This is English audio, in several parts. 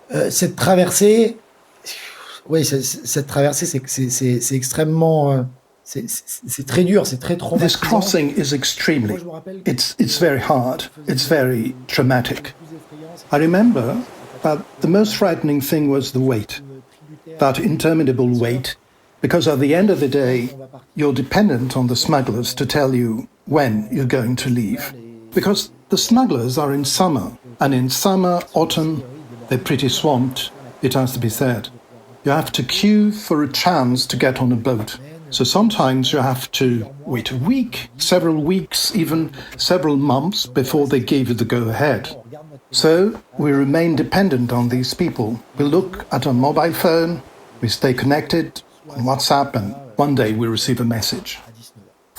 Cette traversée, oui, cette traversée, c'est extrêmement, c'est très dur, c'est très traumatisant. This crossing is extremely, it's very hard, it's very traumatic. I remember that the most frightening thing was the wait, that interminable wait, because at the end of the day, you're dependent on the smugglers to tell you when you're going to leave. Because the smugglers are in summer, and in summer, autumn, they're pretty swamped, it has to be said. You have to queue for a chance to get on a boat. So sometimes you have to wait a week, several weeks, even several months before they give you the go-ahead. So we remain dependent on these people. We look at our mobile phone, we stay connected on WhatsApp, and one day we receive a message.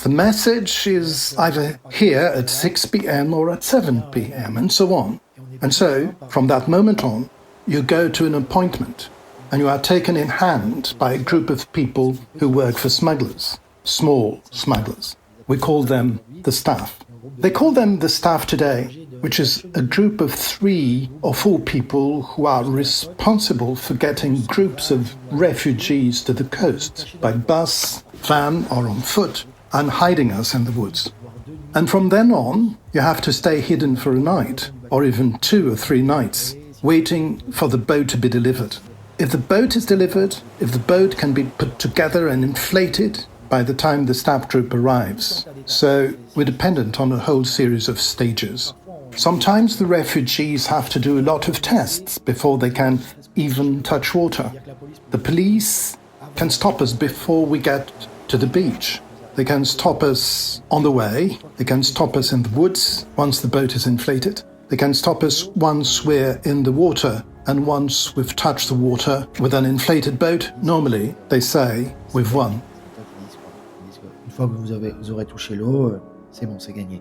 The message is either here at 6 p.m. or at 7 p.m. and so on. And so, from that moment on, you go to an appointment and you are taken in hand by a group of people who work for smugglers, small smugglers. We call them the staff. They call them the staff today, which is a group of 3 or 4 people who are responsible for getting groups of refugees to the coast by bus, van or on foot, and hiding us in the woods. And from then on, you have to stay hidden for a night, or even 2 or 3 nights, waiting for the boat to be delivered. If the boat is delivered, if the boat can be put together and inflated by the time the staff group arrives. So we're dependent on a whole series of stages. Sometimes the refugees have to do a lot of tests before they can even touch water. The police can stop us before we get to the beach. They can stop us on the way. They can stop us in the woods once the boat is inflated. They can stop us once we're in the water, and once we've touched the water with an inflated boat, normally they say we've won. Une fois que vous aurez touché l'eau, c'est bon, c'est gagné.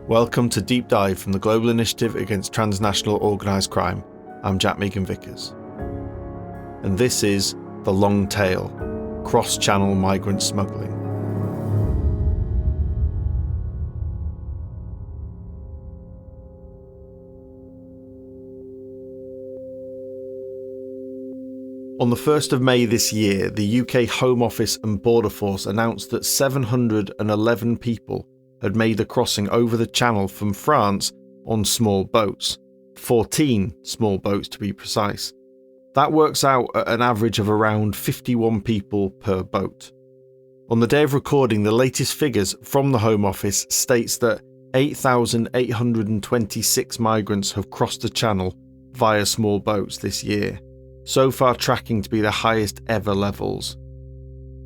Welcome to Deep Dive from the Global Initiative Against Transnational Organised Crime. I'm Jack Megan-Vickers. And this is The Long Tail, Cross-Channel Migrant Smuggling. On the 1st of May this year, the UK Home Office and Border Force announced that 711 people had made the crossing over the Channel from France on small boats. 14 small boats to be precise. That works out at an average of around 51 people per boat. On the day of recording, the latest figures from the Home Office states that 8,826 migrants have crossed the Channel via small boats this year, so far tracking to be the highest ever levels.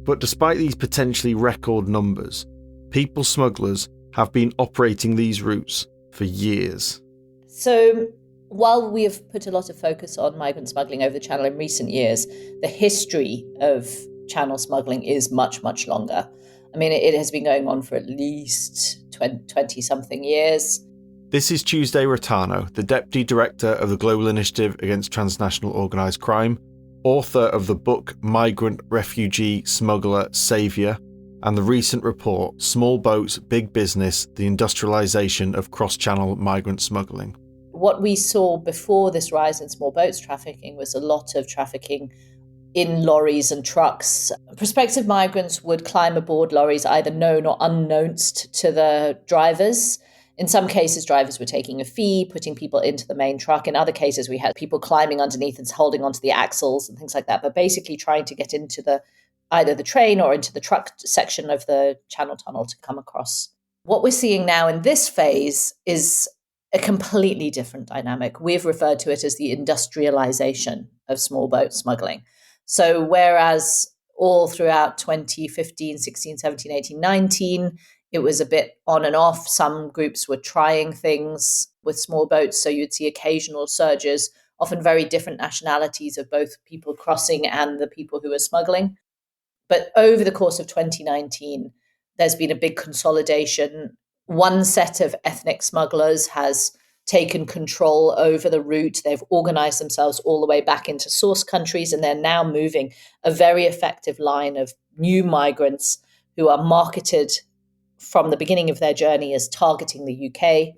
But despite these potentially record numbers, people smugglers have been operating these routes for years. So while we have put a lot of focus on migrant smuggling over the Channel in recent years, the history of Channel smuggling is much, much longer. I mean, it has been going on for at least 20-something years. This is Tuesday Reitano, the Deputy Director of the Global Initiative Against Transnational Organised Crime, author of the book Migrant, Refugee, Smuggler, Saviour, and the recent report Small Boats, Big Business, the Industrialization of Cross-Channel Migrant Smuggling. What we saw before this rise in small boats trafficking was a lot of trafficking in lorries and trucks. Prospective migrants would climb aboard lorries either known or unknownst to the drivers. In some cases, drivers were taking a fee, putting people into the main truck. In other cases, we had people climbing underneath and holding onto the axles and things like that, but basically trying to get into either the train or into the truck section of the Channel Tunnel to come across. What we're seeing now in this phase is a completely different dynamic. We've referred to it as the industrialization of small boat smuggling. So whereas all throughout 2015, 16, 17, 18, 19, it was a bit on and off. Some groups were trying things with small boats, so you'd see occasional surges, often very different nationalities of both people crossing and the people who were smuggling. But over the course of 2019, there's been a big consolidation. One set of ethnic smugglers has taken control over the route. They've organized themselves all the way back into source countries, and they're now moving a very effective line of new migrants who are marketed from the beginning of their journey as targeting the UK.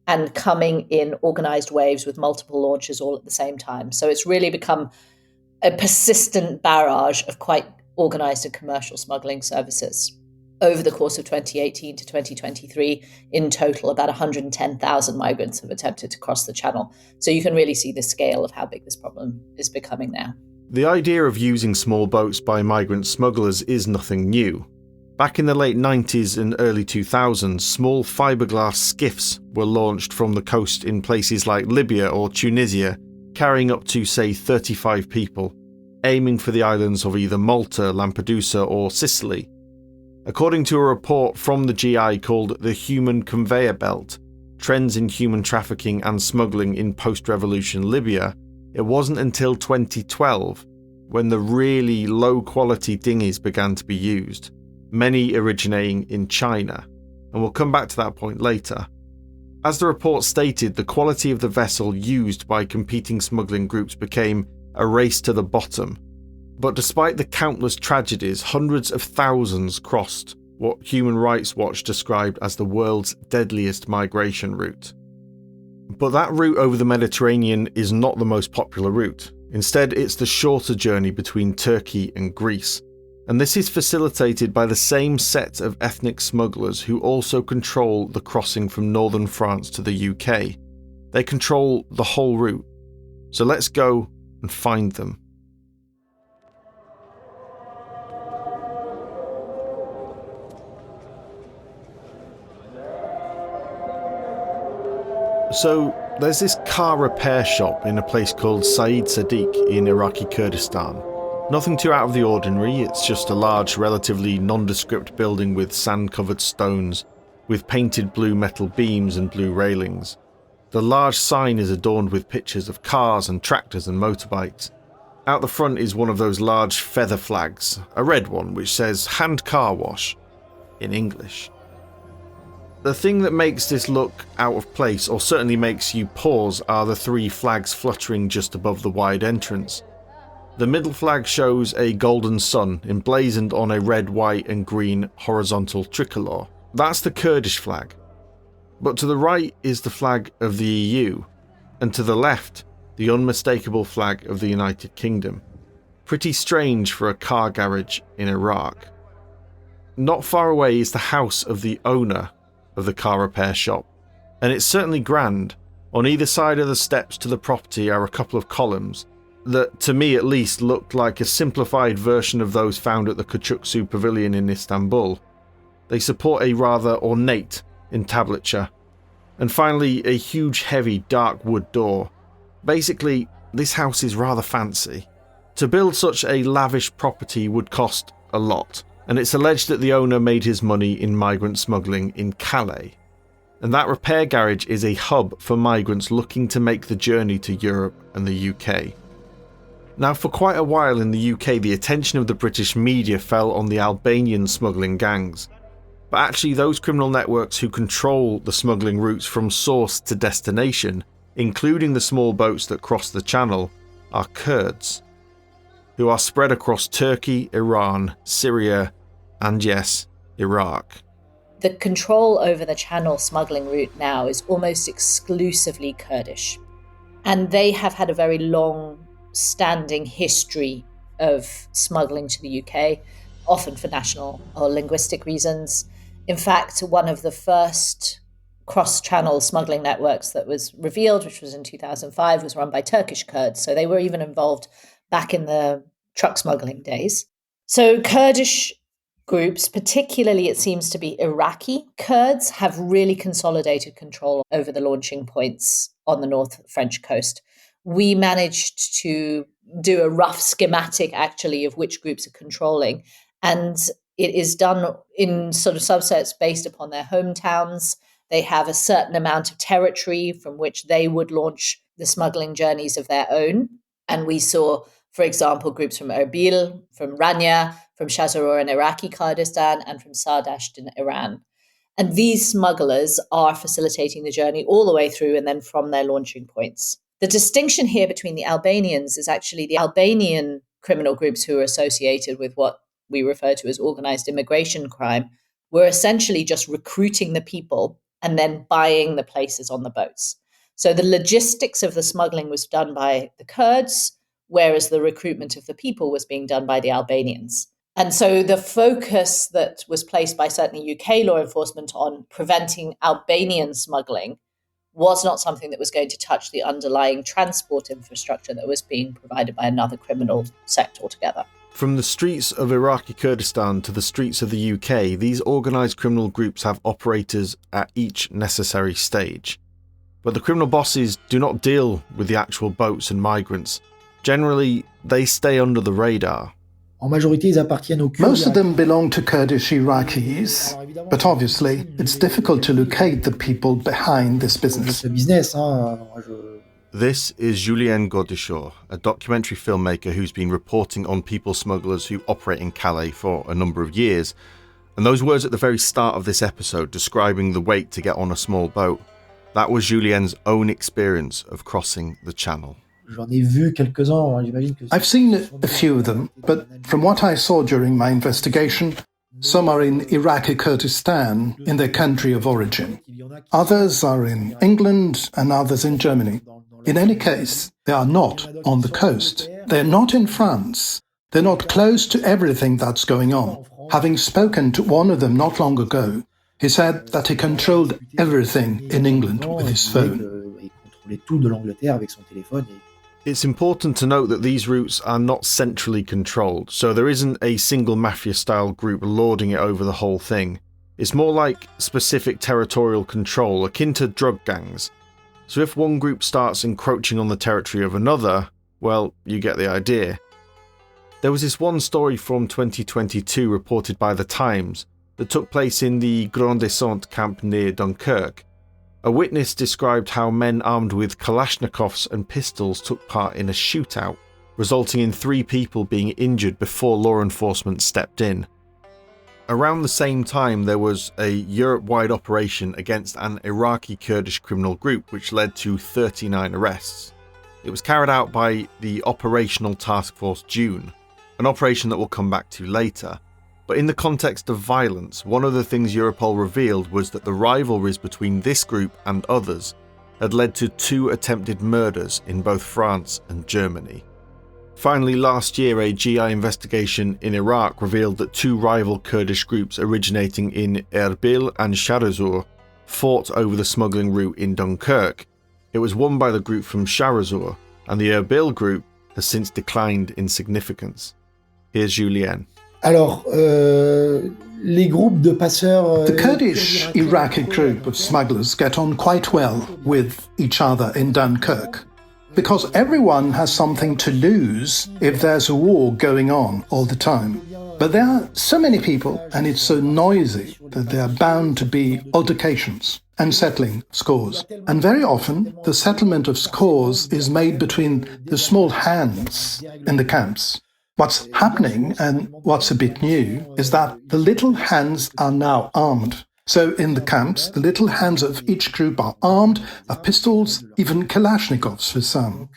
and coming in organised waves with multiple launches all at the same time. So it's really become a persistent barrage of quite organised and commercial smuggling services. Over the course of 2018 to 2023, in total, about 110,000 migrants have attempted to cross the channel. So you can really see the scale of how big this problem is becoming now. The idea of using small boats by migrant smugglers is nothing new. Back in the late 90s and early 2000s, small fiberglass skiffs were launched from the coast in places like Libya or Tunisia, carrying up to, say, 35 people, aiming for the islands of either Malta, Lampedusa or Sicily. According to a report from the GI called The Human Conveyor Belt, Trends in Human Trafficking and Smuggling in Post-Revolution Libya, it wasn't until 2012 when the really low-quality dinghies began to be used, many originating in China, and we'll come back to that point later. As the report stated, the quality of the vessel used by competing smuggling groups became a race to the bottom. But despite the countless tragedies, hundreds of thousands crossed what Human Rights Watch described as the world's deadliest migration route. But that route over the Mediterranean is not the most popular route. Instead, it's the shorter journey between Turkey and Greece. And this is facilitated by the same set of ethnic smugglers who also control the crossing from northern France to the UK. They control the whole route. So let's go and find them. So, there's this car repair shop in a place called Said Sadiq in Iraqi Kurdistan. Nothing too out of the ordinary, it's just a large, relatively nondescript building with sand-covered stones, with painted blue metal beams and blue railings. The large sign is adorned with pictures of cars and tractors and motorbikes. Out the front is one of those large feather flags, a red one which says "Hand Car Wash" in English. The thing that makes this look out of place, or certainly makes you pause, are the three flags fluttering just above the wide entrance. The middle flag shows a golden sun emblazoned on a red, white and green horizontal tricolour. That's the Kurdish flag. But to the right is the flag of the EU, and to the left, the unmistakable flag of the United Kingdom. Pretty strange for a car garage in Iraq. Not far away is the house of the owner of the car repair shop, and it's certainly grand. On either side of the steps to the property are a couple of columns that, to me at least, looked like a simplified version of those found at the Küçüksu Pavilion in Istanbul. They support a rather ornate entablature, and finally a huge heavy dark wood door. Basically, this house is rather fancy. To build such a lavish property would cost a lot, and it's alleged that the owner made his money in migrant smuggling in Calais. And that repair garage is a hub for migrants looking to make the journey to Europe and the UK. Now, for quite a while in the UK, the attention of the British media fell on the Albanian smuggling gangs. But actually, those criminal networks who control the smuggling routes from source to destination, including the small boats that cross the channel, are Kurds, who are spread across Turkey, Iran, Syria, and yes, Iraq. The control over the channel smuggling route now is almost exclusively Kurdish. And they have had a very long-standing history of smuggling to the UK, often for national or linguistic reasons. In fact, one of the first cross-channel smuggling networks that was revealed, which was in 2005, was run by Turkish Kurds. So they were even involved back in the truck smuggling days. So Kurdish groups, particularly it seems to be Iraqi Kurds, have really consolidated control over the launching points on the North French coast. We managed to do a rough schematic, actually, of which groups are controlling. And it is done in sort of subsets based upon their hometowns. They have a certain amount of territory from which they would launch the smuggling journeys of their own. And we saw, for example, groups from Erbil, from Rania, from Shazaror in Iraqi Kurdistan, and from Sardasht in Iran. And these smugglers are facilitating the journey all the way through and then from their launching points. The distinction here between the Albanians is actually the Albanian criminal groups who are associated with what we refer to as organized immigration crime were essentially just recruiting the people and then buying the places on the boats. So the logistics of the smuggling was done by the Kurds, whereas the recruitment of the people was being done by the Albanians. And so the focus that was placed by certainly UK law enforcement on preventing Albanian smuggling was not something that was going to touch the underlying transport infrastructure that was being provided by another criminal sect altogether. From the streets of Iraqi Kurdistan to the streets of the UK, these organised criminal groups have operators at each necessary stage. But the criminal bosses do not deal with the actual boats and migrants. Generally, they stay under the radar. Most of them belong to Kurdish Iraqis, but obviously it's difficult to locate the people behind this business. This is Julien Gaudichaud, a documentary filmmaker who's been reporting on people smugglers who operate in Calais for a number of years. And those words at the very start of this episode describing the wait to get on a small boat, that was Julien's own experience of crossing the channel. I've seen a few of them, but from what I saw during my investigation, some are in Iraqi Kurdistan, in their country of origin. Others are in England and others in Germany. In any case, they are not on the coast. They're not in France. They're not close to everything that's going on. Having spoken to one of them not long ago, he said that he controlled everything in England with his phone. It's important to note that these routes are not centrally controlled, so there isn't a single mafia-style group lording it over the whole thing. It's more like specific territorial control, akin to drug gangs. So if one group starts encroaching on the territory of another, well, you get the idea. There was this one story from 2022 reported by The Times that took place in the Grand Descente camp near Dunkirk. A witness described how men armed with Kalashnikovs and pistols took part in a shootout, resulting in 3 people being injured before law enforcement stepped in. Around the same time, there was a Europe-wide operation against an Iraqi Kurdish criminal group which led to 39 arrests. It was carried out by the Operational Task Force June, an operation that we'll come back to later. But in the context of violence, one of the things Europol revealed was that the rivalries between this group and others had led to 2 attempted murders in both France and Germany. Finally, last year, a GI investigation in Iraq revealed that 2 rival Kurdish groups originating in Erbil and Sharazur fought over the smuggling route in Dunkirk. It was won by the group from Sharazur, and the Erbil group has since declined in significance. Here's Julien. The Kurdish Iraqi group of smugglers get on quite well with each other in Dunkirk, because everyone has something to lose if there's a war going on all the time. But there are so many people, and it's so noisy, that there are bound to be altercations and settling scores. And very often, the settlement of scores is made between the small hands in the camps. What's happening, and what's a bit new, is that the little hands are now armed. So in the camps, the little hands of each group are armed, have pistols, even Kalashnikovs for some.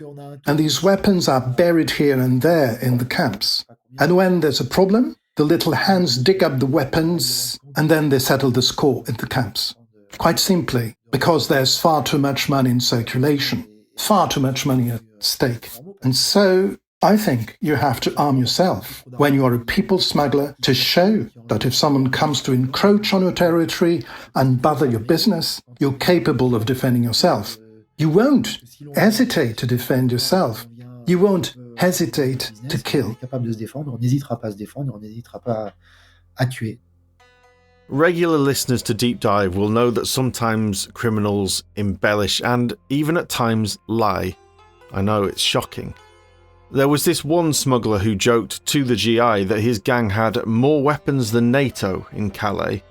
And these weapons are buried here and there in the camps. And when there's a problem, the little hands dig up the weapons and then they settle the score in the camps. Quite simply, because there's far too much money in circulation, far too much money at stake. And so I think you have to arm yourself when you are a people smuggler to show that if someone comes to encroach on your territory and bother your business, you're capable of defending yourself. You won't hesitate to defend yourself. You won't hesitate to kill. Regular listeners to Deep Dive will know that sometimes criminals embellish and even at times lie. I know, it's shocking. There was this one smuggler who joked to the GI that his gang had more weapons than NATO in Calais.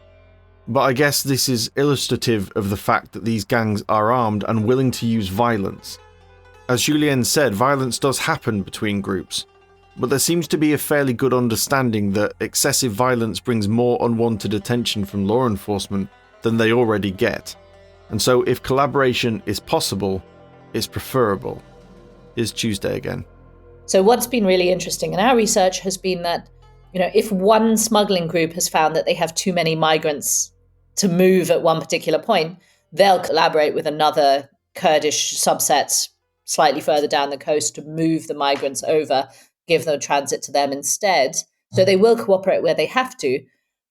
But I guess this is illustrative of the fact that these gangs are armed and willing to use violence. As Julien said, violence does happen between groups, but there seems to be a fairly good understanding that excessive violence brings more unwanted attention from law enforcement than they already get. And so if collaboration is possible, it's preferable. Here's Tuesday again. So what's been really interesting in our research has been that, if one smuggling group has found that they have too many migrants to move at one particular point, they'll collaborate with another Kurdish subset slightly further down the coast to move the migrants over, give them transit to them instead. So they will cooperate where they have to,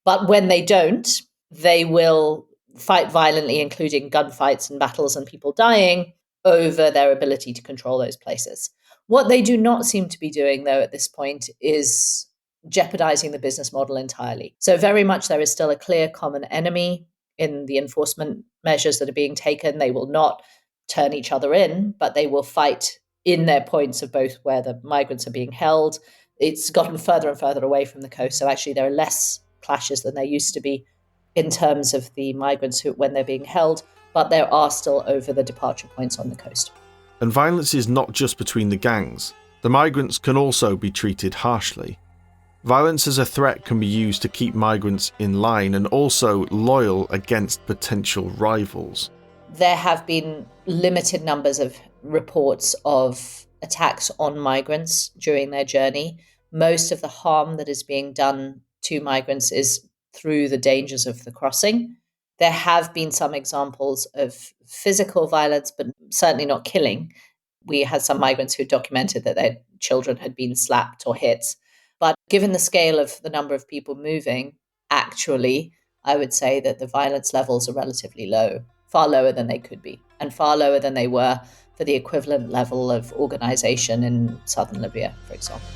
but when they don't, they will fight violently, including gunfights and battles and people dying, over their ability to control those places. What they do not seem to be doing, though, at this point is jeopardizing the business model entirely. So very much there is still a clear common enemy in the enforcement measures that are being taken. They will not turn each other in, but they will fight in their points of both where the migrants are being held. It's gotten further and further away from the coast. So actually there are less clashes than there used to be in terms of the migrants when they're being held, but there are still over the departure points on the coast. And violence is not just between the gangs. The migrants can also be treated harshly. Violence as a threat can be used to keep migrants in line and also loyal against potential rivals. There have been limited numbers of reports of attacks on migrants during their journey. Most of the harm that is being done to migrants is through the dangers of the crossing. There have been some examples of physical violence, but certainly not killing. We had some migrants who documented that their children had been slapped or hit. But given the scale of the number of people moving, actually, I would say that the violence levels are relatively low, far lower than they could be, and far lower than they were for the equivalent level of organisation in southern Libya, for example.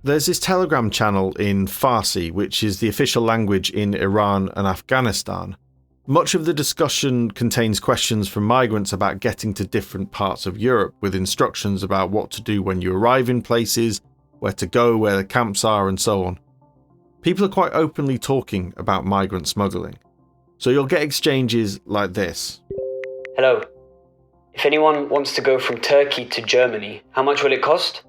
There's this Telegram channel in Farsi, which is the official language in Iran and Afghanistan. Much of the discussion contains questions from migrants about getting to different parts of Europe, with instructions about what to do when you arrive in places, where to go, where the camps are, and so on. People are quite openly talking about migrant smuggling. So you'll get exchanges like this. Hello. If anyone wants to go from Turkey to Germany, how much will it cost?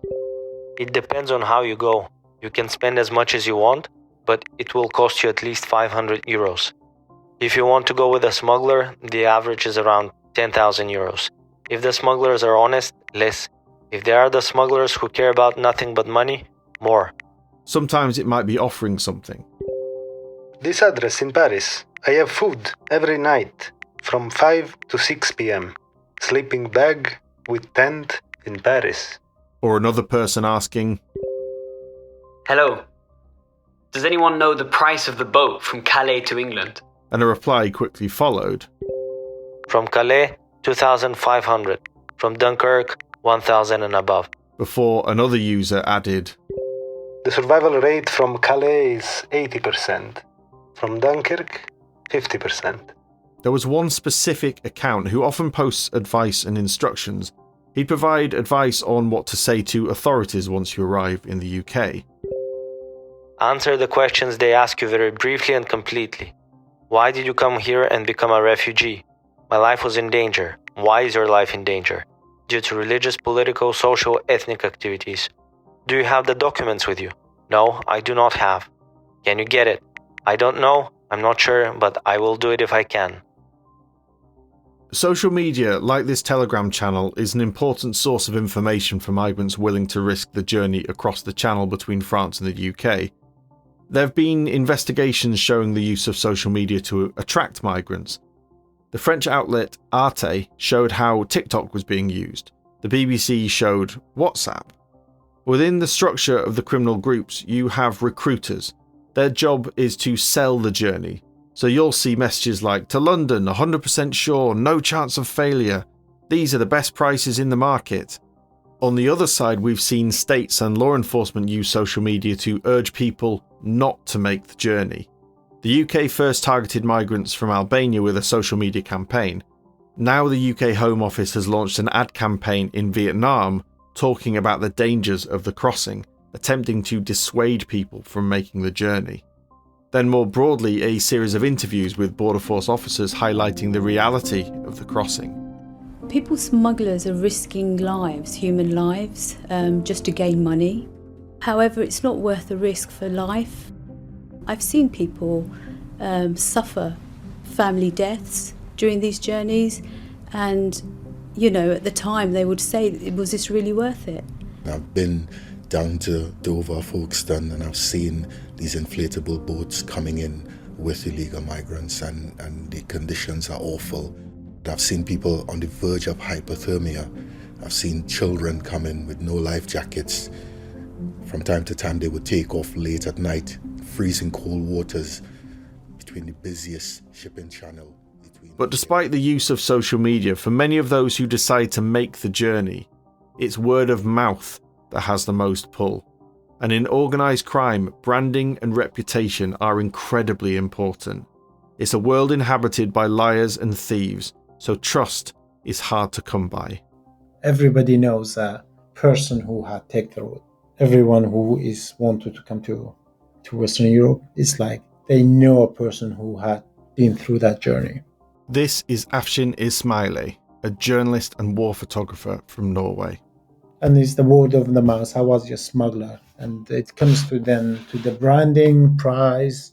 It depends on how you go. You can spend as much as you want, but it will cost you at least 500 euros. If you want to go with a smuggler, the average is around 10,000 euros. If the smugglers are honest, less. If they are the smugglers who care about nothing but money, more. Sometimes it might be offering something. This address in Paris. I have food every night from 5 to 6 p.m. Sleeping bag with tent in Paris. Or another person asking, Hello. Does anyone know the price of the boat from Calais to England? And a reply quickly followed. From Calais, 2,500. From Dunkirk, 1,000 and above. Before another user added, The survival rate from Calais is 80%. From Dunkirk, 50%. There was one specific account who often posts advice and instructions. He'd provide advice on what to say to authorities once you arrive in the UK. Answer the questions they ask you very briefly and completely. Why did you come here and become a refugee? My life was in danger. Why is your life in danger? Due to religious, political, social, ethnic activities. Do you have the documents with you? No, I do not have. Can you get it? I don't know, I'm not sure, but I will do it if I can. Social media, like this Telegram channel, is an important source of information for migrants willing to risk the journey across the channel between France and the UK. There have been investigations showing the use of social media to attract migrants. The French outlet Arte showed how TikTok was being used. The BBC showed WhatsApp. Within the structure of the criminal groups, you have recruiters. Their job is to sell the journey. So you'll see messages like, to London, 100% sure, no chance of failure. These are the best prices in the market. On the other side, we've seen states and law enforcement use social media to urge people not to make the journey. The UK first targeted migrants from Albania with a social media campaign. Now the UK Home Office has launched an ad campaign in Vietnam talking about the dangers of the crossing, attempting to dissuade people from making the journey. Then more broadly, a series of interviews with Border Force officers highlighting the reality of the crossing. People smugglers are risking lives, human lives, just to gain money. However, it's not worth the risk for life. I've seen people suffer family deaths during these journeys, and, you know, at the time they would say, was this really worth it? I've been down to Dover, Folkestone, and I've seen these inflatable boats coming in with illegal migrants, and the conditions are awful. I've seen people on the verge of hypothermia. I've seen children come in with no life jackets. From time to time, they would take off late at night, freezing cold waters between the busiest shipping channel. But despite the use of social media, for many of those who decide to make the journey, it's word of mouth that has the most pull. And in organised crime, branding and reputation are incredibly important. It's a world inhabited by liars and thieves, so trust is hard to come by. Everybody knows a person who had taken the road. Everyone who is wanted to come to Western Europe, it's like they know a person who had been through that journey. This is Afshin Ismaileh, a journalist and war photographer from Norway. And it's the word of the mouth. I was just smuggler. And it comes to the branding, price,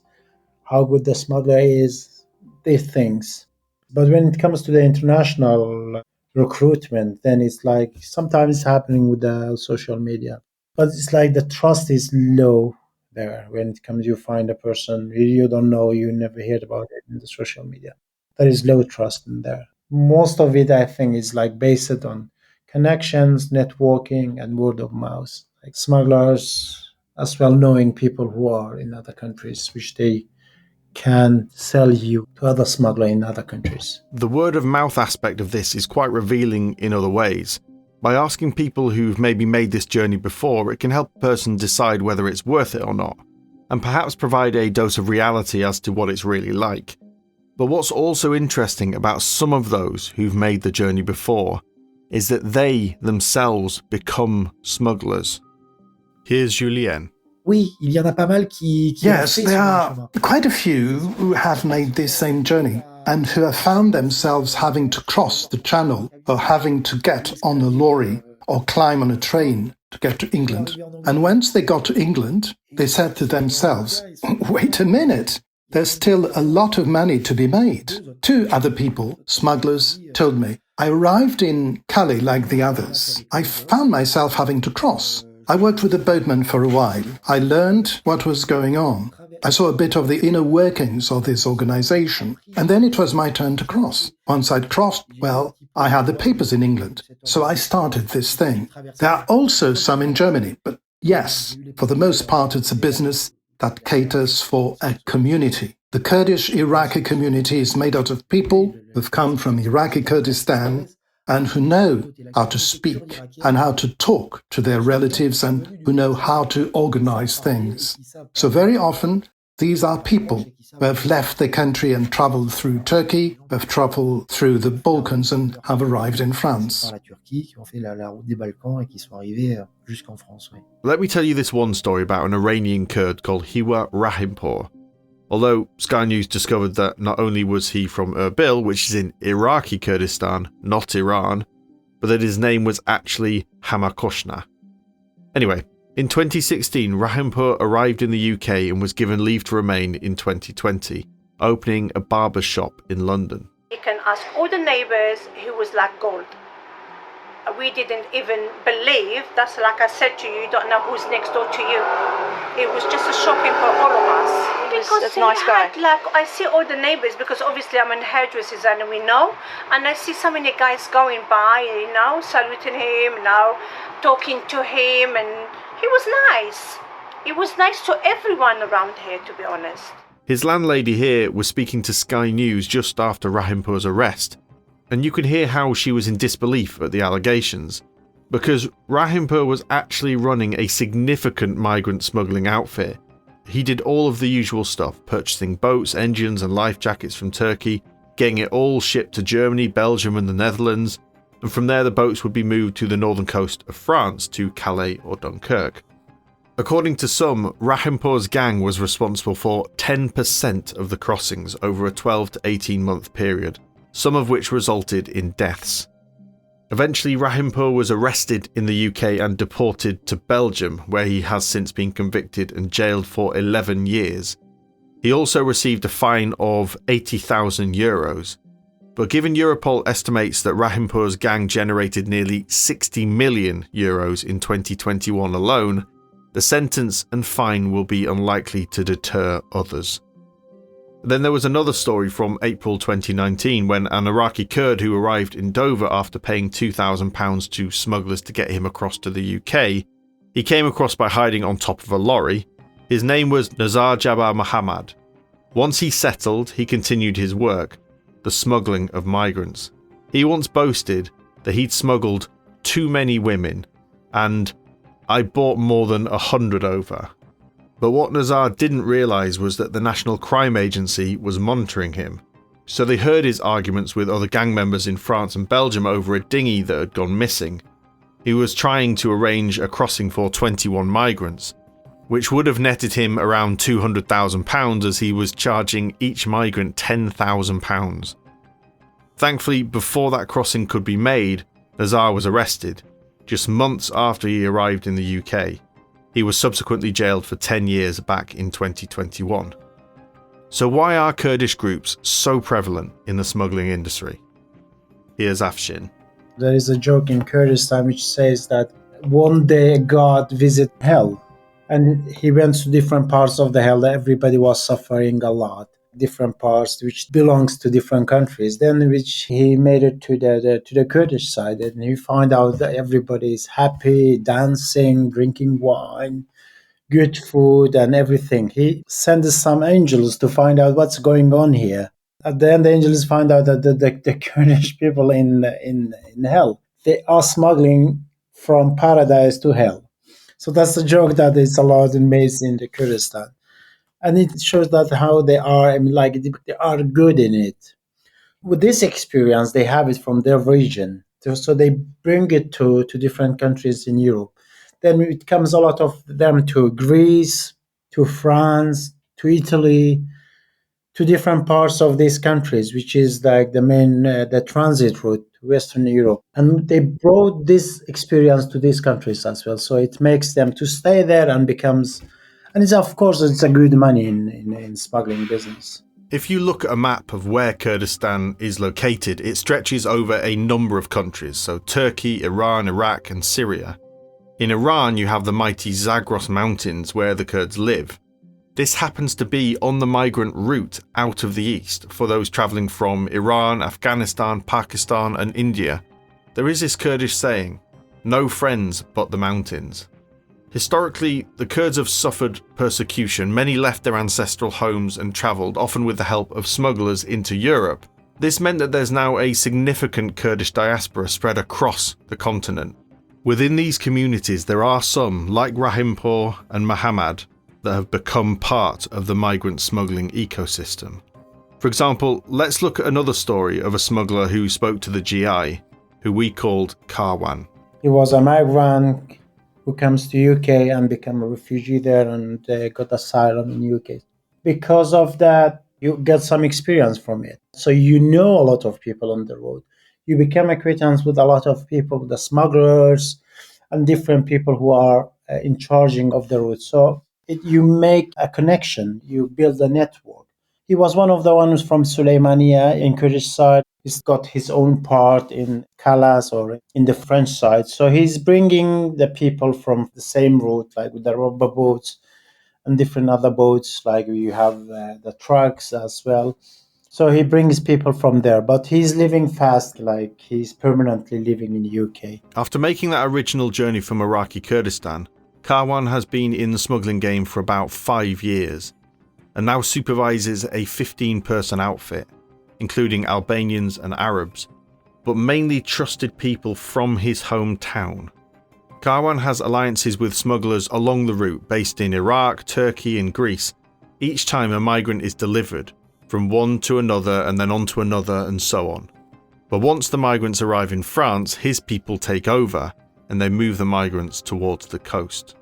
how good the smuggler is, these things. But when it comes to the international recruitment, then it's like sometimes it's happening with the social media. But it's like the trust is low there. When it comes, you find a person you don't know, you never heard about it in the social media. There is low trust in there. Most of it, I think, is like based on connections, networking, and word of mouth. Like smugglers, as well knowing people who are in other countries, which they can sell you to other smugglers in other countries. The word of mouth aspect of this is quite revealing in other ways. By asking people who've maybe made this journey before, it can help a person decide whether it's worth it or not, and perhaps provide a dose of reality as to what it's really like. But what's also interesting about some of those who've made the journey before is that they themselves become smugglers. Here's Julien. Yes, there are quite a few who have made this same journey and who have found themselves having to cross the channel or having to get on a lorry or climb on a train to get to England. And once they got to England, they said to themselves, wait a minute, there's still a lot of money to be made. Two other people, smugglers, told me, I arrived in Calais like the others. I found myself having to cross. I worked with a boatman for a while. I learned what was going on. I saw a bit of the inner workings of this organization. And then it was my turn to cross. Once I'd crossed, well, I had the papers in England. So I started this thing. There are also some in Germany. But yes, for the most part, it's a business that caters for a community. The Kurdish-Iraqi community is made out of people who've come from Iraqi Kurdistan and who know how to speak and how to talk to their relatives and who know how to organize things. So very often, these are people who have left their country and traveled through Turkey, who have traveled through the Balkans and have arrived in France. Let me tell you this one story about an Iranian Kurd called Hiwa Rahimpour. Although Sky News discovered that not only was he from Erbil, which is in Iraqi Kurdistan, not Iran, but that his name was actually Hamakoshna. Anyway, in 2016, Rahimpour arrived in the UK and was given leave to remain in 2020, opening a barber shop in London. You can ask all the neighbours who was like gold. We didn't even believe, that's like I said to you don't know who's next door to you. It was just a shocking for all of us. Because nice guy. Like, I see all the neighbours, because obviously I'm in hairdressers and we know, and I see so many guys going by, saluting him, talking to him, and he was nice. He was nice to everyone around here, to be honest. His landlady here was speaking to Sky News just after Rahimpour's arrest, and you could hear how she was in disbelief at the allegations, because Rahimpour was actually running a significant migrant smuggling outfit. He did all of the usual stuff, purchasing boats, engines and life jackets from Turkey, getting it all shipped to Germany, Belgium and the Netherlands, and from there the boats would be moved to the northern coast of France to Calais or Dunkirk. According to some, Rahimpour's gang was responsible for 10% of the crossings over a 12 to 18 month period, some of which resulted in deaths. Eventually, Rahimpour was arrested in the UK and deported to Belgium, where he has since been convicted and jailed for 11 years. He also received a fine of €80,000. But given Europol estimates that Rahimpour's gang generated nearly €60 million in 2021 alone, the sentence and fine will be unlikely to deter others. Then there was another story from April 2019 when an Iraqi Kurd who arrived in Dover after paying £2,000 to smugglers to get him across to the UK, he came across by hiding on top of a lorry. His name was Nazar Jabbar Muhammad. Once he settled, he continued his work, the smuggling of migrants. He once boasted that he'd smuggled too many women, and I bought more than 100 over. But what Nazar didn't realise was that the National Crime Agency was monitoring him. So they heard his arguments with other gang members in France and Belgium over a dinghy that had gone missing. He was trying to arrange a crossing for 21 migrants, which would have netted him around £200,000 as he was charging each migrant £10,000. Thankfully, before that crossing could be made, Nazar was arrested, just months after he arrived in the UK. He was subsequently jailed for 10 years back in 2021. So why are Kurdish groups so prevalent in the smuggling industry? Here's Afshin. There is a joke in Kurdistan which says that one day God visited hell, and he went to different parts of the hell that everybody was suffering a lot. Different parts which belongs to different countries. Then which he made it to the Kurdish side, and he found out that everybody is happy, dancing, drinking wine, good food and everything. He sent some angels to find out what's going on here. At the end, the angels find out that the Kurdish people in hell, they are smuggling from paradise to hell. So that's the joke that is allowed and made in the Kurdistan. And it shows that how they are, I mean, like they are good in it. With this experience, they have it from their region. So they bring it to different countries in Europe. Then it comes a lot of them to Greece, to France, to Italy, to different parts of these countries, which is like the main, the transit route, Western Europe. And they brought this experience to these countries as well. So it makes them to stay there and becomes... And it's, of course, it's a good money in smuggling business. If you look at a map of where Kurdistan is located, it stretches over a number of countries, so Turkey, Iran, Iraq and Syria. In Iran, you have the mighty Zagros Mountains where the Kurds live. This happens to be on the migrant route out of the east for those travelling from Iran, Afghanistan, Pakistan and India. There is this Kurdish saying, "No friends but the mountains." Historically, the Kurds have suffered persecution. Many left their ancestral homes and travelled, often with the help of smugglers, into Europe. This meant that there's now a significant Kurdish diaspora spread across the continent. Within these communities, there are some, like Rahimpour and Muhammad, that have become part of the migrant smuggling ecosystem. For example, let's look at another story of a smuggler who spoke to the GI, who we called Karwan. He was a migrant who comes to UK and become a refugee there and got asylum in UK. Because of that, you get some experience from it. So you know a lot of people on the road. You become acquaintance with a lot of people, the smugglers and different people who are in charging of the route. So you make a connection, you build a network. He was one of the ones from Suleymania in Kurdish side. He's got his own part in Kalas or in the French side. So he's bringing the people from the same route, like with the rubber boats and different other boats, like you have the trucks as well. So he brings people from there, but he's living fast, like he's permanently living in the UK. After making that original journey from Iraqi Kurdistan, Karwan has been in the smuggling game for about 5 years and now supervises a 15-person outfit, including Albanians and Arabs, but mainly trusted people from his hometown. Karwan has alliances with smugglers along the route based in Iraq, Turkey and Greece. Each time a migrant is delivered, from one to another and then on to another and so on. But once the migrants arrive in France, his people take over and they move the migrants towards the coast.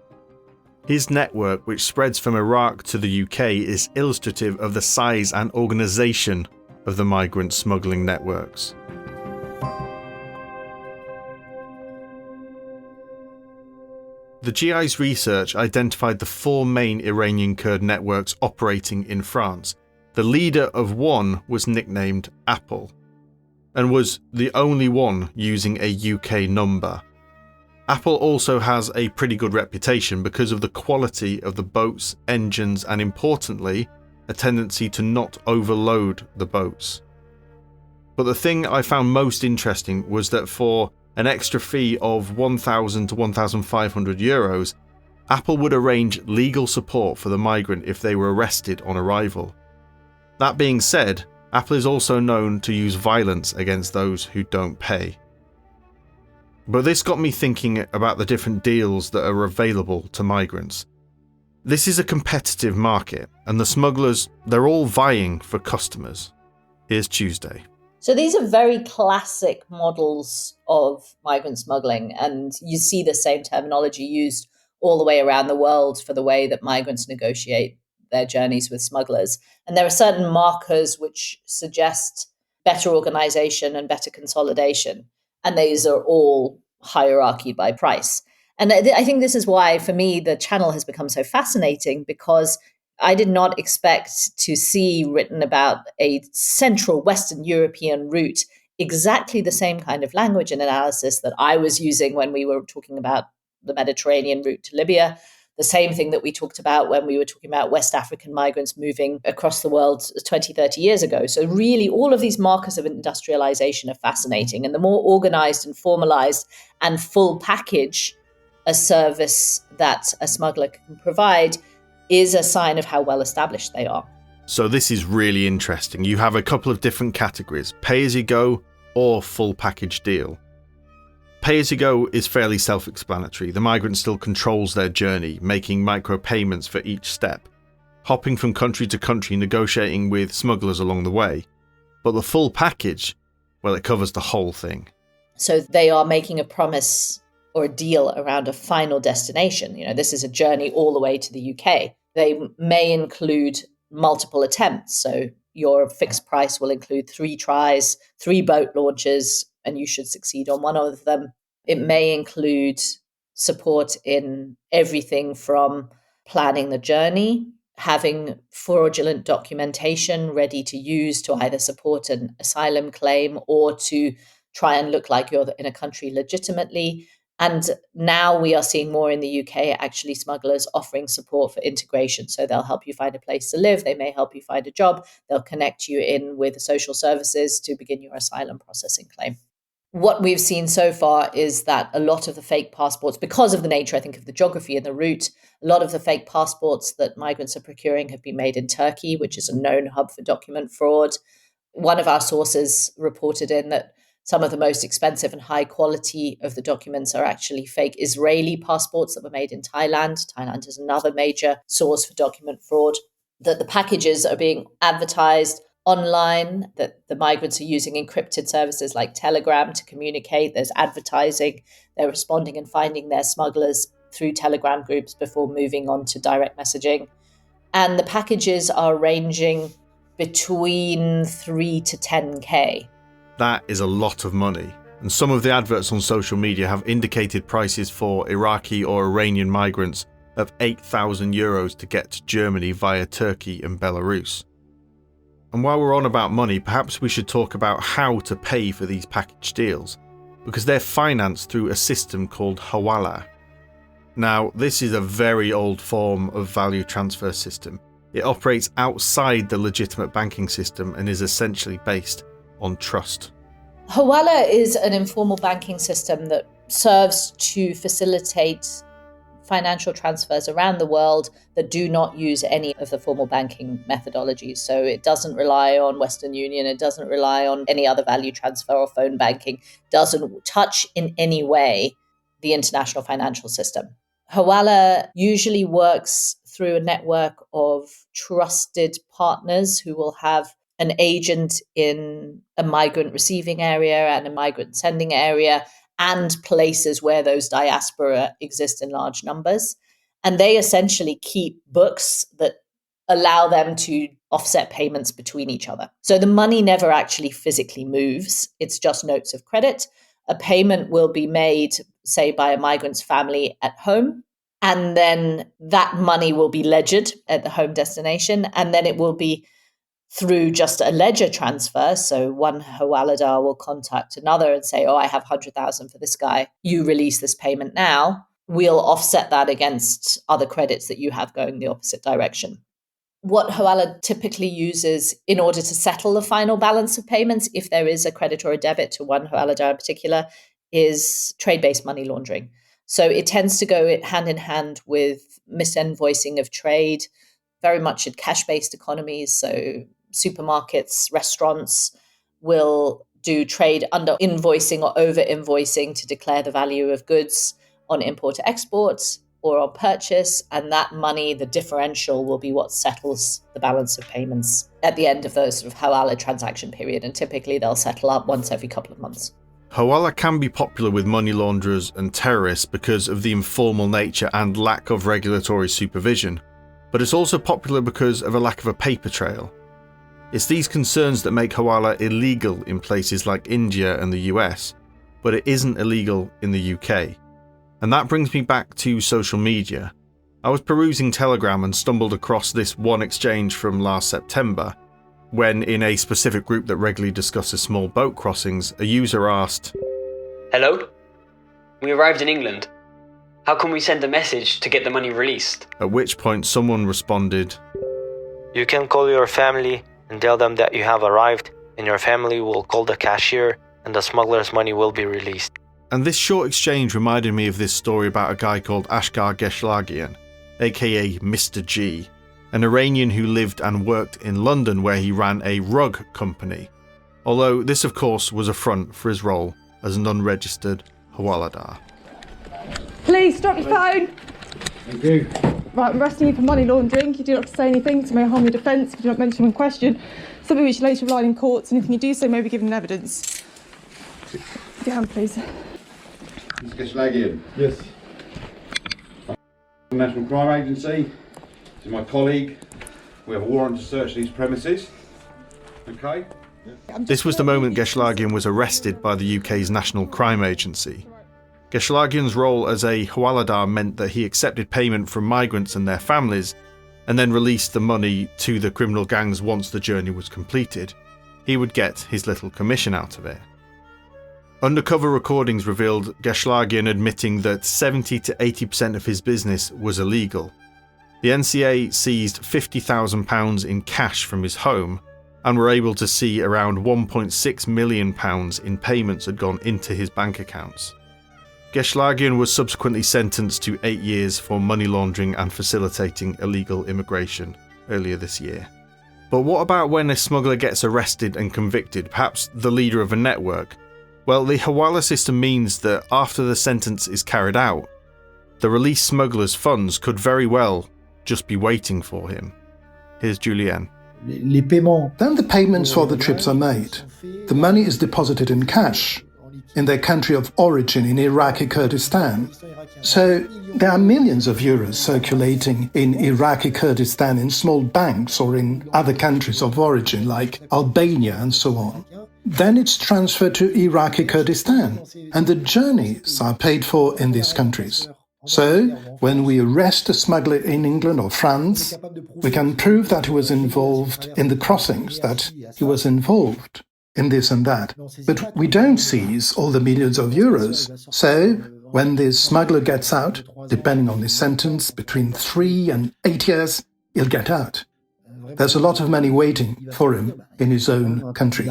His network, which spreads from Iraq to the UK, is illustrative of the size and organisation of the migrant smuggling networks. The GI's research identified the 4 main Iranian Kurd networks operating in France. The leader of one was nicknamed Apple, and was the only one using a UK number. Apple also has a pretty good reputation because of the quality of the boats, engines, and importantly, a tendency to not overload the boats. But the thing I found most interesting was that for an extra fee of 1,000 to 1,500 euros, Apple would arrange legal support for the migrant if they were arrested on arrival. That being said, Apple is also known to use violence against those who don't pay. But this got me thinking about the different deals that are available to migrants. This is a competitive market, and the smugglers, they're all vying for customers. Here's Tuesday. So these are very classic models of migrant smuggling, and you see the same terminology used all the way around the world for the way that migrants negotiate their journeys with smugglers. And there are certain markers which suggest better organization and better consolidation. And these are all hierarchy by price. And I think this is why, for me, the channel has become so fascinating, because I did not expect to see written about a central Western European route exactly the same kind of language and analysis that I was using when we were talking about the Mediterranean route to Libya, the same thing that we talked about when we were talking about West African migrants moving across the world 20, 30 years ago. So really, all of these markers of industrialization are fascinating. And the more organized and formalized and full package a service that a smuggler can provide is a sign of how well established they are. So this is really interesting. You have a couple of different categories, pay-as-you-go or full package deal. Pay-as-you-go is fairly self-explanatory. The migrant still controls their journey, making micro-payments for each step, hopping from country to country, negotiating with smugglers along the way. But the full package, well, it covers the whole thing. So they are making a promise or a deal around a final destination. You know, this is a journey all the way to the UK. They may include multiple attempts. So your fixed price will include 3 tries, 3 boat launches, and you should succeed on one of them. It may include support in everything from planning the journey, having fraudulent documentation ready to use to either support an asylum claim or to try and look like you're in a country legitimately. And now we are seeing more in the UK, actually, smugglers offering support for integration. So they'll help you find a place to live. They may help you find a job. They'll connect you in with social services to begin your asylum processing claim. What we've seen so far is that a lot of the fake passports, because of the nature, I think, of the geography and the route, a lot of the fake passports that migrants are procuring have been made in Turkey, which is a known hub for document fraud. One of our sources reported in that some of the most expensive and high quality of the documents are actually fake Israeli passports that were made in Thailand. Thailand is another major source for document fraud. That the packages are being advertised online, that the migrants are using encrypted services like Telegram to communicate. There's advertising. They're responding and finding their smugglers through Telegram groups before moving on to direct messaging. And the packages are ranging between 3 to 10K. That is a lot of money, and some of the adverts on social media have indicated prices for Iraqi or Iranian migrants of 8,000 euros to get to Germany via Turkey and Belarus. And while we're on about money, perhaps we should talk about how to pay for these package deals, because they're financed through a system called Hawala. Now, this is a very old form of value transfer system. It operates outside the legitimate banking system and is essentially based on trust. Hawala is an informal banking system that serves to facilitate financial transfers around the world that do not use any of the formal banking methodologies. So it doesn't rely on Western Union, it doesn't rely on any other value transfer or phone banking, doesn't touch in any way the international financial system. Hawala usually works through a network of trusted partners who will have an agent in a migrant receiving area and a migrant sending area and places where those diaspora exist in large numbers. And they essentially keep books that allow them to offset payments between each other. So the money never actually physically moves. It's just notes of credit. A payment will be made, say, by a migrant's family at home. And then that money will be ledgered at the home destination. And then it will be through just a ledger transfer. So one Hawaladar will contact another and say, oh, I have 100,000 for this guy. You release this payment now. We'll offset that against other credits that you have going the opposite direction. What Hawala typically uses in order to settle the final balance of payments, if there is a credit or a debit to one Hawaladar in particular, is trade-based money laundering. So it tends to go hand in hand with misinvoicing of trade, very much in cash-based economies. So supermarkets, restaurants will do trade under invoicing or over invoicing to declare the value of goods on import or export or on purchase. And that money, the differential, will be what settles the balance of payments at the end of those sort of Hawala transaction period. And typically they'll settle up once every couple of months. Hawala can be popular with money launderers and terrorists because of the informal nature and lack of regulatory supervision, but it's also popular because of a lack of a paper trail. It's these concerns that make Hawala illegal in places like India and the US, but it isn't illegal in the UK. And that brings me back to social media. I was perusing Telegram and stumbled across this one exchange from last September, when in a specific group that regularly discusses small boat crossings, a user asked, Hello? We arrived in England. How can we send a message to get the money released? At which point someone responded, You can call your family and tell them that you have arrived, and your family will call the cashier and the smuggler's money will be released. And this short exchange reminded me of this story about a guy called Ashgar Geshlagian, aka Mr. G, an Iranian who lived and worked in London where he ran a rug company. Although this of course was a front for his role as an unregistered Hawaladar. Please stop your phone. Thank you. Right, I'm arresting you for money laundering. You do not have to say anything to may harm your defence if you do not mention in question. Something which you later rely in courts, and anything you do so may be given evidence. Give your hand, please. Mr. Geshlagian. Yes. National Crime Agency. This is my colleague. We have a warrant to search these premises. Okay? This was the moment Geshlagian was arrested by the UK's National Crime Agency. Geshlagian's role as a Hawaladar meant that he accepted payment from migrants and their families, and then released the money to the criminal gangs once the journey was completed. He would get his little commission out of it. Undercover recordings revealed Geshlagian admitting that 70 to 80% of his business was illegal. The NCA seized £50,000 in cash from his home and were able to see around £1.6 million in payments had gone into his bank accounts. Geshlagian was subsequently sentenced to 8 years for money laundering and facilitating illegal immigration earlier this year. But what about when a smuggler gets arrested and convicted, perhaps the leader of a network? Well, the Hawala system means that after the sentence is carried out, the released smuggler's funds could very well just be waiting for him. Here's Julien. Then the payments for the trips are made. The money is deposited in cash in their country of origin in Iraqi Kurdistan. So there are millions of euros circulating in Iraqi Kurdistan in small banks or in other countries of origin like Albania and so on. Then it's transferred to Iraqi Kurdistan, and the journeys are paid for in these countries. So, when we arrest a smuggler in England or France, we can prove that he was involved in the crossings, that he was involved in this and that. But we don't seize all the millions of euros. So, when the smuggler gets out, depending on his sentence, between 3 and 8 years, he'll get out. There's a lot of money waiting for him in his own country.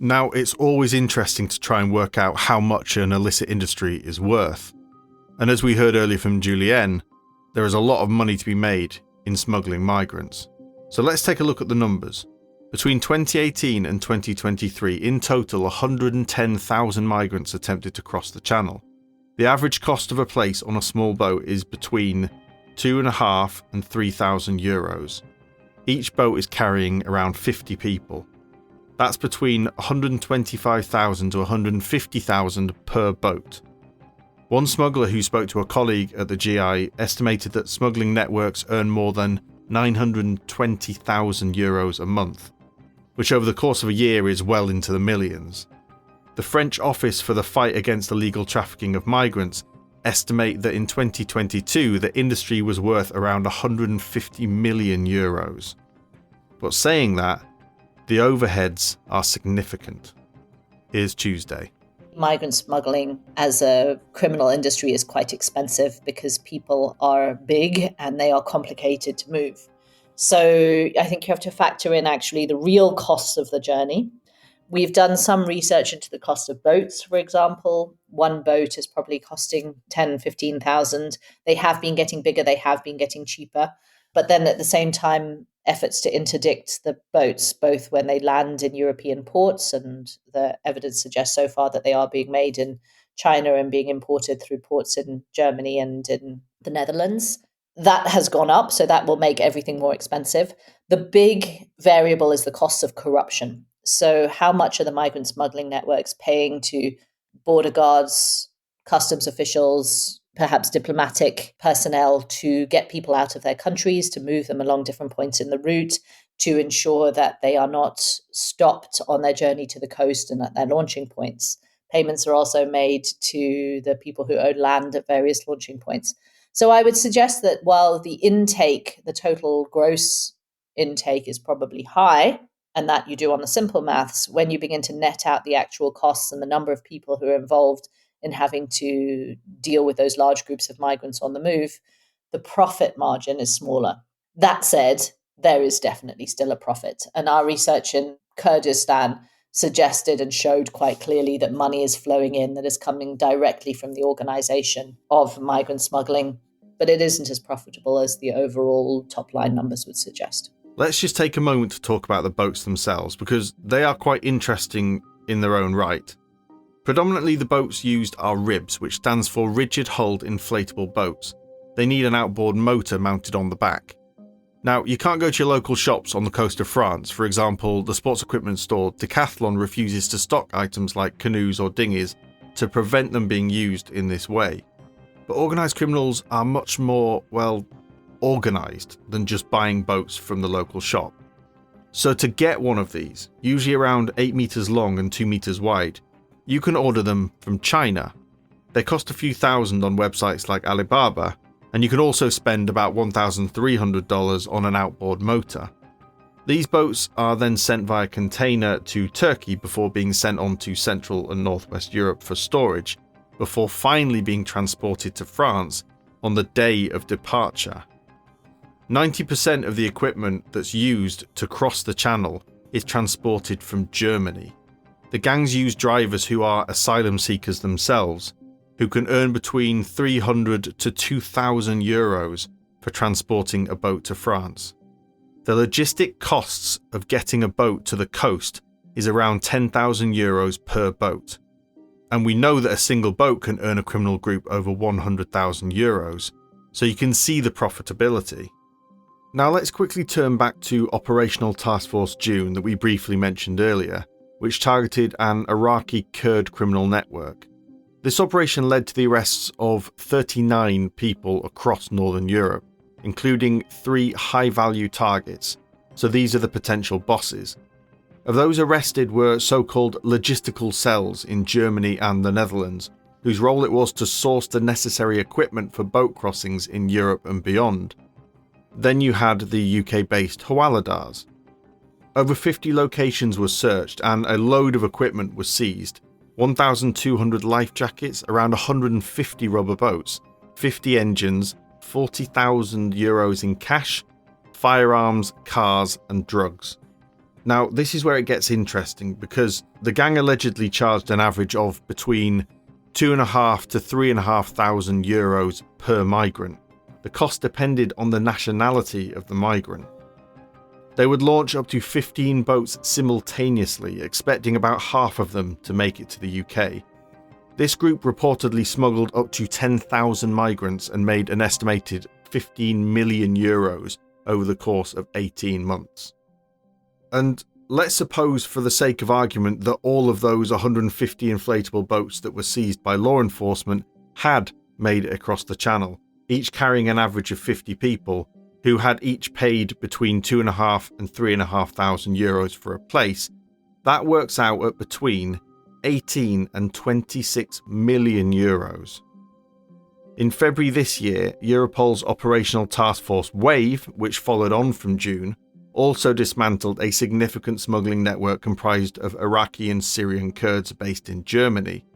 Now, it's always interesting to try and work out how much an illicit industry is worth. And as we heard earlier from Julien, there is a lot of money to be made in smuggling migrants. So let's take a look at the numbers. Between 2018 and 2023, in total 110,000 migrants attempted to cross the channel. The average cost of a place on a small boat is between 2,500 and 3,000 euros. Each boat is carrying around 50 people. That's between 125,000 to 150,000 per boat. One smuggler who spoke to a colleague at the GI estimated that smuggling networks earn more than 920,000 euros a month, which over the course of a year is well into the millions. The French Office for the Fight Against Illegal Trafficking of Migrants estimate that in 2022 the industry was worth around 150 million euros. But saying that, the overheads are significant. Here's Tuesday. Migrant smuggling as a criminal industry is quite expensive because people are big and they are complicated to move. So I think you have to factor in actually the real costs of the journey. We've done some research into the cost of boats, for example. One boat is probably costing 10, 15,000. They have been getting bigger, they have been getting cheaper. But then at the same time, efforts to interdict the boats, both when they land in European ports, and the evidence suggests so far that they are being made in China and being imported through ports in Germany and in the Netherlands. That has gone up, so that will make everything more expensive. The big variable is the cost of corruption. So how much are the migrant smuggling networks paying to border guards, customs officials, perhaps diplomatic personnel to get people out of their countries, to move them along different points in the route, to ensure that they are not stopped on their journey to the coast and at their launching points. Payments are also made to the people who own land at various launching points. So I would suggest that while the intake, the total gross intake is probably high, and that you do on the simple maths, when you begin to net out the actual costs and the number of people who are involved in having to deal with those large groups of migrants on the move, the profit margin is smaller. That said, there is definitely still a profit. And our research in Kurdistan suggested and showed quite clearly that money is flowing in that is coming directly from the organisation of migrant smuggling, but it isn't as profitable as the overall top line numbers would suggest. Let's just take a moment to talk about the boats themselves, because they are quite interesting in their own right. Predominantly the boats used are RIBs, which stands for rigid hulled inflatable boats. They need an outboard motor mounted on the back. Now, you can't go to your local shops on the coast of France. For example, the sports equipment store Decathlon refuses to stock items like canoes or dinghies to prevent them being used in this way. But organised criminals are much more, organised than just buying boats from the local shop. So to get one of these, usually around 8 meters long and 2 meters wide, you can order them from China. They cost a few thousand on websites like Alibaba, and you can also spend about $1,300 on an outboard motor. These boats are then sent via container to Turkey before being sent on to Central and Northwest Europe for storage, before finally being transported to France on the day of departure. 90% of the equipment that's used to cross the channel is transported from Germany. The gangs use drivers who are asylum seekers themselves, who can earn between 300 to 2,000 euros for transporting a boat to France. The logistic costs of getting a boat to the coast is around 10,000 euros per boat. And we know that a single boat can earn a criminal group over 100,000 euros, so you can see the profitability. Now let's quickly turn back to Operational Task Force June that we briefly mentioned earlier, which targeted an Iraqi Kurd criminal network. This operation led to the arrests of 39 people across Northern Europe, including 3 high-value targets, so these are the potential bosses. Of those arrested were so-called logistical cells in Germany and the Netherlands, whose role it was to source the necessary equipment for boat crossings in Europe and beyond. Then you had the UK-based Hawaladars. Over 50 locations were searched and a load of equipment was seized. 1,200 life jackets, around 150 rubber boats, 50 engines, 40,000 euros in cash, firearms, cars and drugs. Now, this is where it gets interesting because the gang allegedly charged an average of between 2,500 to 3,500 euros per migrant. The cost depended on the nationality of the migrant. They would launch up to 15 boats simultaneously, expecting about half of them to make it to the UK. This group reportedly smuggled up to 10,000 migrants and made an estimated 15 million euros over the course of 18 months. And let's suppose, for the sake of argument, that all of those 150 inflatable boats that were seized by law enforcement had made it across the channel, each carrying an average of 50 people, who had each paid between 2,500 and 3,500 euros for a place. That works out at between 18 and 26 million euros. In February this year, Europol's operational task force WAVE, which followed on from June, also dismantled a significant smuggling network comprised of Iraqi and Syrian Kurds based in Germany,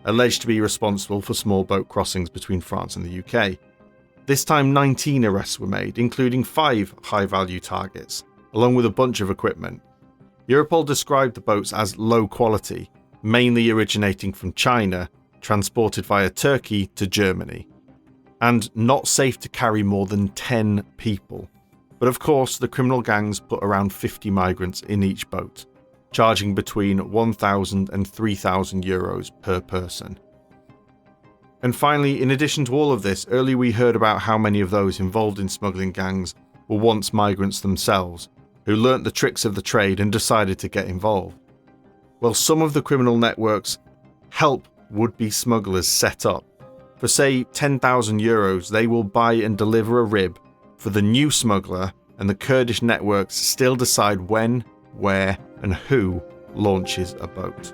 alleged to be responsible for small boat crossings between France and the UK. This time 19 arrests were made, including 5 high-value targets, along with a bunch of equipment. Europol described the boats as low quality, mainly originating from China, transported via Turkey to Germany, and not safe to carry more than 10 people. But of course, the criminal gangs put around 50 migrants in each boat, charging between 1,000 and 3,000 euros per person. And finally, in addition to all of this, earlier we heard about how many of those involved in smuggling gangs were once migrants themselves, who learnt the tricks of the trade and decided to get involved. Well, some of the criminal networks help would-be smugglers set up. For say 10,000 euros, they will buy and deliver a rib for the new smuggler, and the Kurdish networks still decide when, where, and who launches a boat.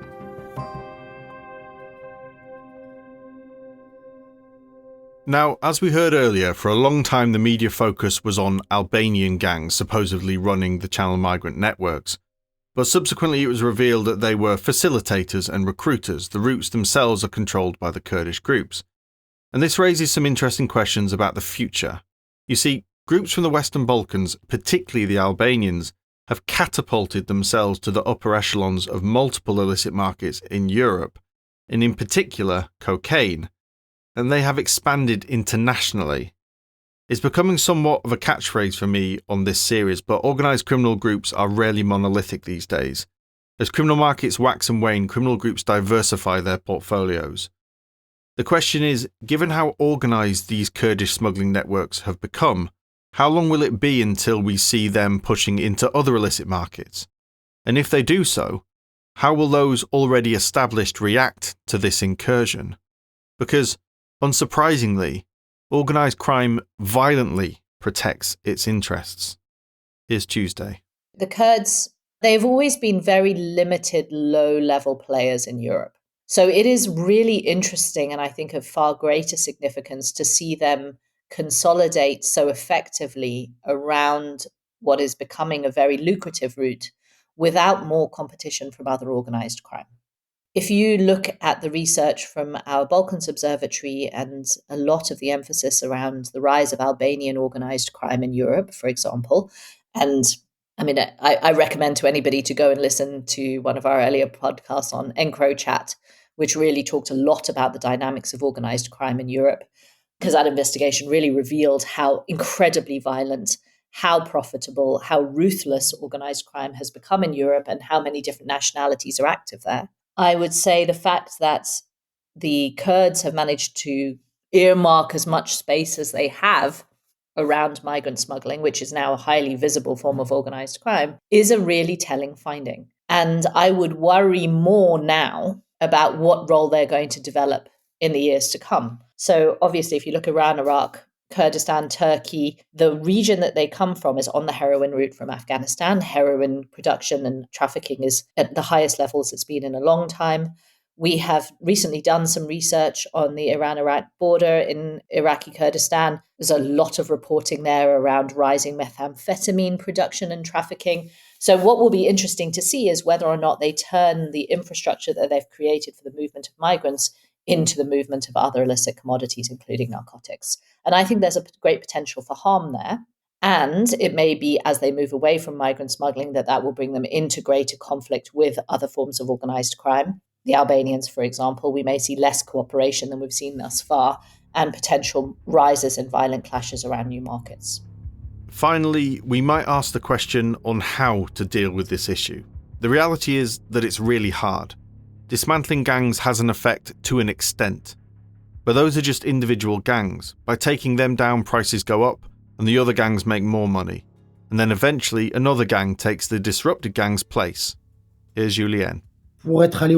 Now, as we heard earlier, for a long time the media focus was on Albanian gangs supposedly running the Channel migrant networks, but subsequently it was revealed that they were facilitators and recruiters. The routes themselves are controlled by the Kurdish groups. And this raises some interesting questions about the future. You see, groups from the Western Balkans, particularly the Albanians, have catapulted themselves to the upper echelons of multiple illicit markets in Europe, and in particular cocaine, and they have expanded internationally. It's becoming somewhat of a catchphrase for me on this series, but organised criminal groups are rarely monolithic these days. As criminal markets wax and wane, criminal groups diversify their portfolios. The question is, given how organised these Kurdish smuggling networks have become, how long will it be until we see them pushing into other illicit markets? And if they do so, how will those already established react to this incursion? Because, unsurprisingly, organised crime violently protects its interests. Here's Tuesday. The Kurds, they've always been very limited low-level players in Europe. So it is really interesting, and I think of far greater significance, to see them consolidate so effectively around what is becoming a very lucrative route without more competition from other organised crime. If you look at the research from our Balkans Observatory and a lot of the emphasis around the rise of Albanian organised crime in Europe, for example, and I mean, I recommend to anybody to go and listen to one of our earlier podcasts on EncroChat, which really talked a lot about the dynamics of organised crime in Europe, because that investigation really revealed how incredibly violent, how profitable, how ruthless organised crime has become in Europe and how many different nationalities are active there. I would say the fact that the Kurds have managed to earmark as much space as they have around migrant smuggling, which is now a highly visible form of organised crime, is a really telling finding. And I would worry more now about what role they're going to develop in the years to come. So obviously, if you look around Iraq, Kurdistan, Turkey, the region that they come from is on the heroin route from Afghanistan. Heroin production and trafficking is at the highest levels it's been in a long time. We have recently done some research on the Iran-Iraq border in Iraqi Kurdistan. There's a lot of reporting there around rising methamphetamine production and trafficking. So what will be interesting to see is whether or not they turn the infrastructure that they've created for the movement of migrants into the movement of other illicit commodities, including narcotics. And I think there's a great potential for harm there. And it may be, as they move away from migrant smuggling, that will bring them into greater conflict with other forms of organised crime. The Albanians, for example, we may see less cooperation than we've seen thus far, and potential rises in violent clashes around new markets. Finally, we might ask the question on how to deal with this issue. The reality is that it's really hard. Dismantling gangs has an effect to an extent, but those are just individual gangs. By taking them down, prices go up, and the other gangs make more money. And then eventually another gang takes the disrupted gang's place. Here's Julien. Having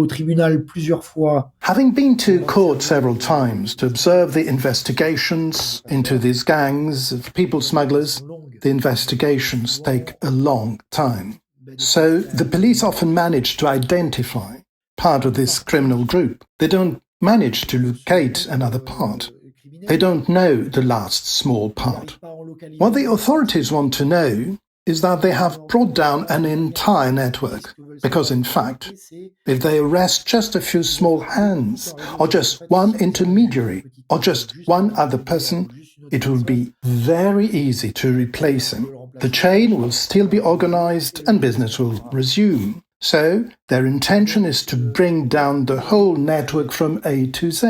been to court several times to observe the investigations into these gangs of people smugglers, the investigations take a long time. So the police often manage to identify part of this criminal group. They don't manage to locate another part. They don't know the last small part. What the authorities want to know is that they have brought down an entire network, because in fact, if they arrest just a few small hands, or just one intermediary, or just one other person, it will be very easy to replace him. The chain will still be organized and business will resume. So, their intention is to bring down the whole network from A to Z.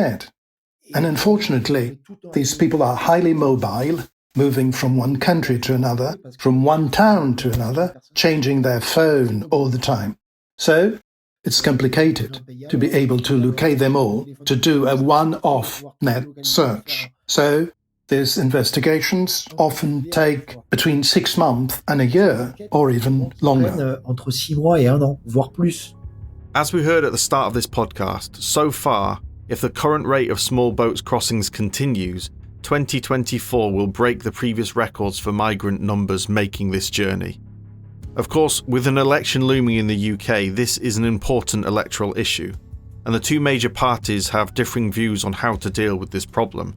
And unfortunately, these people are highly mobile, moving from one country to another, from one town to another, changing their phone all the time. So, it's complicated to be able to locate them all, to do a one-off net search. So, these investigations often take between 6 months and a year, or even longer. As we heard at the start of this podcast, so far, if the current rate of small boats crossings continues, 2024 will break the previous records for migrant numbers making this journey. Of course, with an election looming in the UK, this is an important electoral issue, and the two major parties have differing views on how to deal with this problem.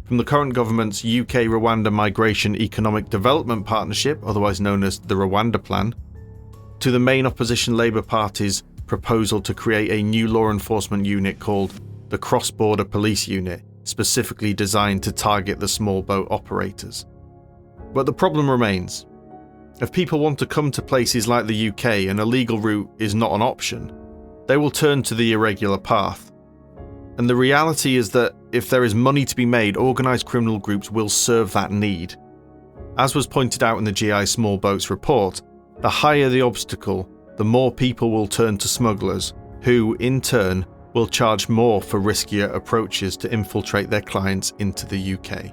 From the current government's UK-Rwanda Migration Economic Development Partnership, otherwise known as the Rwanda Plan, to the main opposition Labour Party's proposal to create a new law enforcement unit called the Cross-Border Police Unit, specifically designed to target the small boat operators. But the problem remains. If people want to come to places like the UK and a legal route is not an option, they will turn to the irregular path. And the reality is that if there is money to be made, organised criminal groups will serve that need. As was pointed out in the GI Small Boats report, the higher the obstacle, the more people will turn to smugglers, who, in turn, will charge more for riskier approaches to infiltrate their clients into the UK.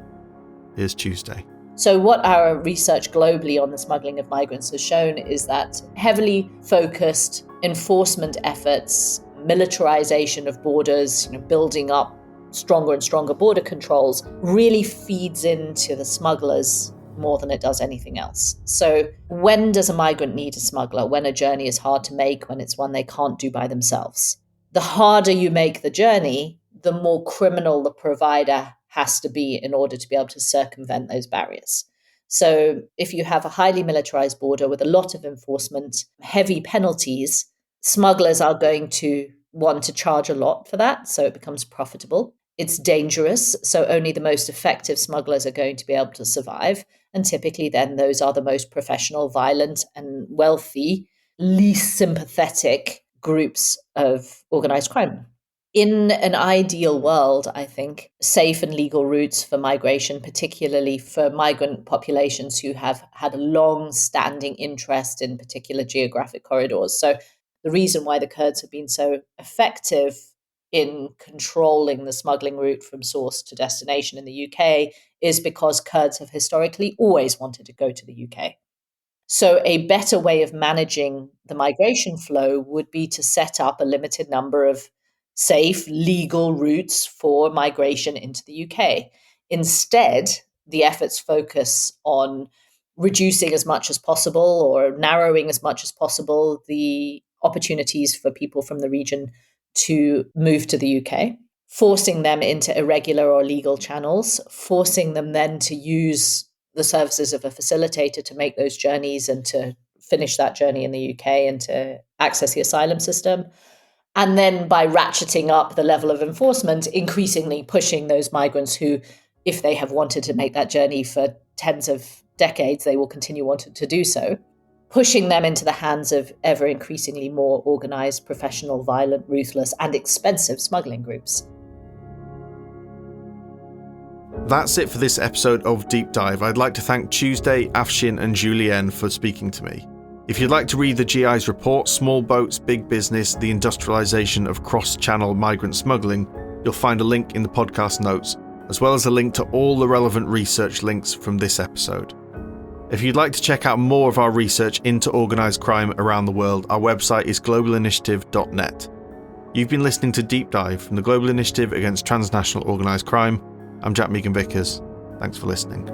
Here's Tuesday. So what our research globally on the smuggling of migrants has shown is that heavily focused enforcement efforts, militarization of borders, building up stronger and stronger border controls, really feeds into the smugglers more than it does anything else. So when does a migrant need a smuggler? When a journey is hard to make, when it's one they can't do by themselves. The harder you make the journey, the more criminal the provider has to be in order to be able to circumvent those barriers. So if you have a highly militarized border with a lot of enforcement, heavy penalties, smugglers are going to want to charge a lot for that, so it becomes profitable. It's dangerous, so only the most effective smugglers are going to be able to survive. And typically then those are the most professional, violent and wealthy, least sympathetic groups of organised crime. In an ideal world, I think, safe and legal routes for migration, particularly for migrant populations who have had a long-standing interest in particular geographic corridors. So the reason why the Kurds have been so effective in controlling the smuggling route from source to destination in the UK is because Kurds have historically always wanted to go to the UK. So a better way of managing the migration flow would be to set up a limited number of safe, legal routes for migration into the UK. Instead, the efforts focus on reducing as much as possible or narrowing as much as possible the opportunities for people from the region to move to the UK, forcing them into irregular or illegal channels, forcing them then to use the services of a facilitator to make those journeys and to finish that journey in the UK and to access the asylum system. And then by ratcheting up the level of enforcement, increasingly pushing those migrants who, if they have wanted to make that journey for tens of decades, they will continue wanting to do so, pushing them into the hands of ever increasingly more organised, professional, violent, ruthless and expensive smuggling groups. That's it for this episode of Deep Dive. I'd like to thank Tuesday, Afshin and Julienne for speaking to me. If you'd like to read the GI's report, Small Boats, Big Business, the Industrialization of Cross-Channel Migrant Smuggling, you'll find a link in the podcast notes, as well as a link to all the relevant research links from this episode. If you'd like to check out more of our research into organised crime around the world, our website is globalinitiative.net. You've been listening to Deep Dive from the Global Initiative Against Transnational Organised Crime. I'm Jack Megan-Vickers. Thanks for listening.